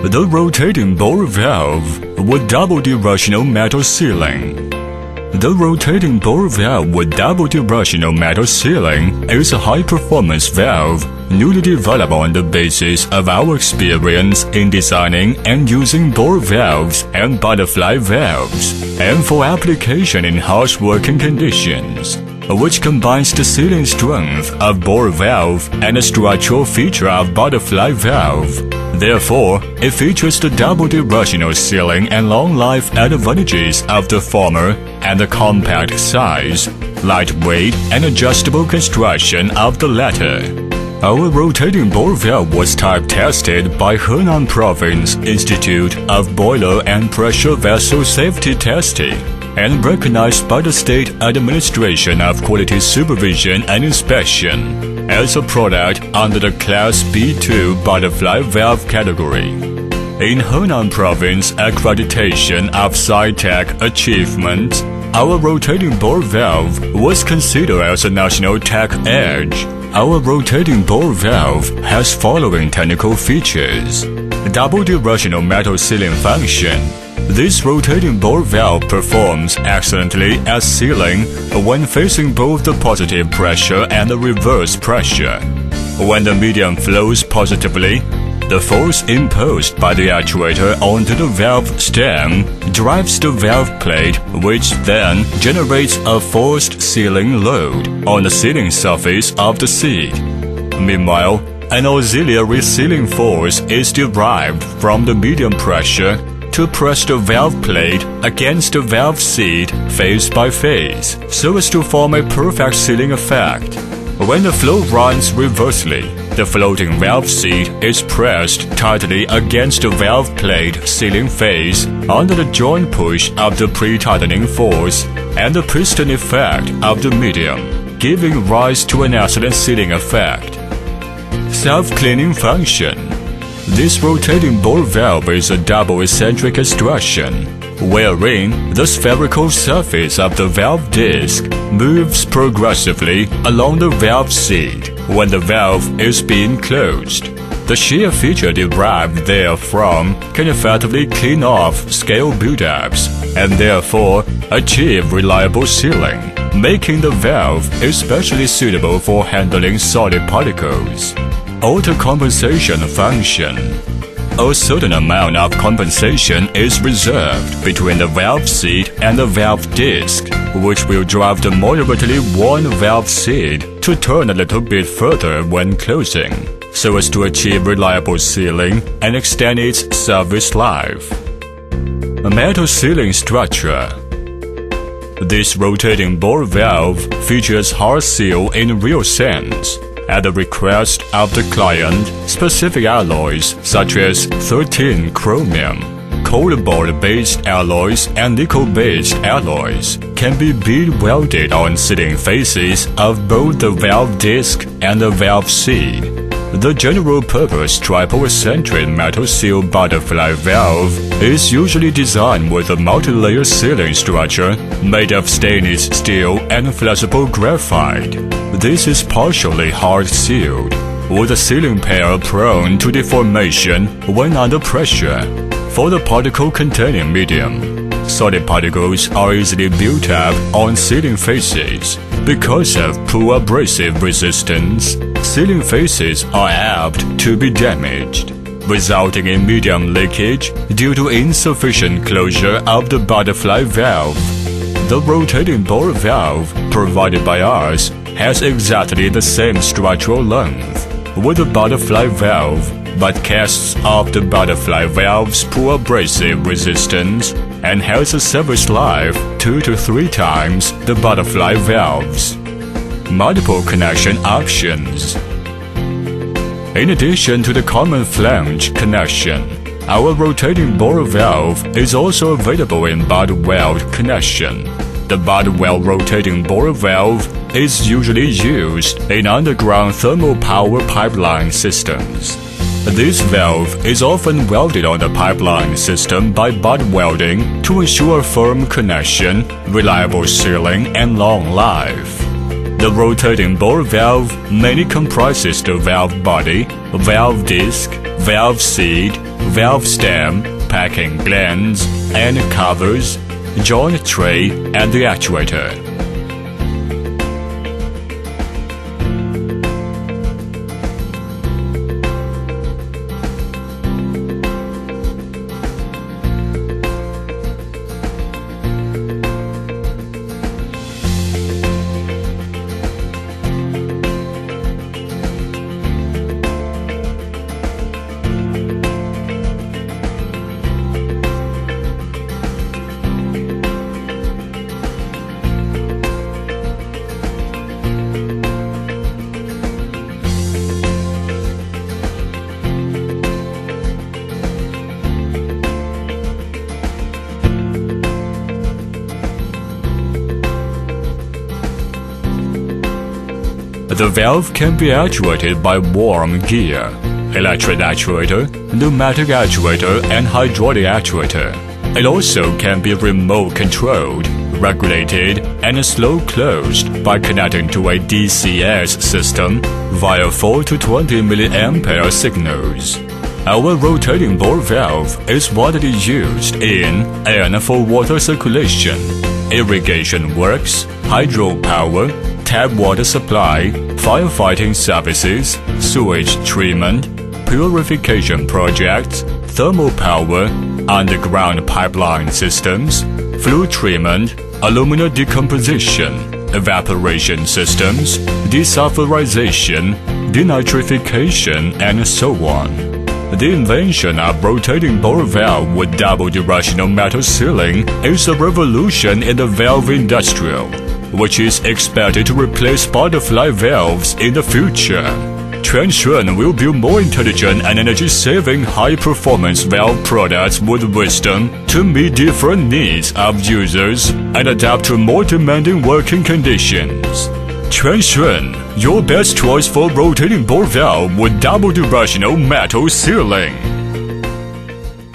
The rotating bore valve with double directional metal sealing. The rotating bore valve with double directional metal sealing is a high-performance valve newly developed on the basis of our experience in designing and using bore valves and butterfly valves, and for application in harsh working conditions, which combines the sealing strength of bore valve and the structural feature of butterfly valve. Therefore, it features the double directional sealing and long life advantages of the former and the compact size, lightweight and adjustable construction of the latter. Our rotating bore valve was type tested by Henan Province Institute of Boiler and Pressure Vessel Safety Testing and recognized by the State Administration of Quality Supervision and Inspection as a product under the Class B2 butterfly valve category. In Henan Province accreditation of SciTech achievements, our rotating bore valve was considered as a national tech edge. Our rotating bore valve has following technical features: double directional metal sealing function. This rotating bore valve performs excellently as sealing when facing both the positive pressure and the reverse pressure. When the medium flows positively, the force imposed by the actuator onto the valve stem drives the valve plate, which then generates a forced sealing load on the sealing surface of the seat. Meanwhile, an auxiliary sealing force is derived from the medium pressure to press the valve plate against the valve seat face by face, so as to form a perfect sealing effect. When the flow runs reversely, the floating valve seat is pressed tightly against the valve plate sealing face under the joint push of the pre-tightening force and the piston effect of the medium, giving rise to an excellent sealing effect. Self-cleaning function. This rotating bore valve is a double eccentric construction, wherein the spherical surface of the valve disc moves progressively along the valve seat when the valve is being closed. The shear feature derived therefrom can effectively clean off scale buildups and therefore achieve reliable sealing, making the valve especially suitable for handling solid particles. Auto-compensation function. A certain amount of compensation is reserved between the valve seat and the valve disc, which will drive the moderately worn valve seat to turn a little bit further when closing, so as to achieve reliable sealing and extend its service life. A metal sealing structure. This rotating bore valve features hard seal in real sense. At the request of the client, specific alloys such as 13 chromium, cold-bord-based alloys and nickel-based alloys can be bead welded on sealing faces of both the valve disc and the valve seat. The general-purpose triple-eccentric metal seal butterfly valve is usually designed with a multi-layer sealing structure made of stainless steel and flexible graphite. This is partially hard-sealed, with the sealing pair prone to deformation when under pressure. For the particle-containing medium, solid particles are easily built up on sealing faces. Because of poor abrasive resistance, sealing faces are apt to be damaged, resulting in medium leakage due to insufficient closure of the butterfly valve. The rotating bore valve provided by us has exactly the same structural length with the butterfly valve, but casts off the butterfly valve's poor abrasive resistance and has a service life 2 to 3 times the butterfly valves. Multiple connection options. In addition to the common flange connection, our rotating bore valve is also available in butt weld connection. The butt weld rotating bore valve is usually used in underground thermal power pipeline systems. This valve is often welded on the pipeline system by butt welding to ensure firm connection, reliable sealing, and long life. The rotating bore valve mainly comprises the valve body, valve disc, valve seat, valve stem, packing glands, and covers, joint tray, and the actuator. The valve can be actuated by worm gear, electric actuator, pneumatic actuator, and hydraulic actuator. It also can be remote controlled, regulated, and slow closed by connecting to a DCS system via 4 to 20 mA signals. Our rotating bore valve is widely used in and for water circulation, irrigation works, hydropower, tap water supply, firefighting services, sewage treatment, purification projects, thermal power, underground pipeline systems, flue treatment, alumina decomposition, evaporation systems, desulfurization, denitrification, and so on. The invention of rotating bore valve with double directional metal sealing is a revolution in the valve industry, which is expected to replace butterfly valves in the future. Directional will build more intelligent and energy-saving high-performance valve products with wisdom to meet different needs of users and adapt to more demanding working conditions. Directional, your best choice for rotating bore valve with double directional metal sealing.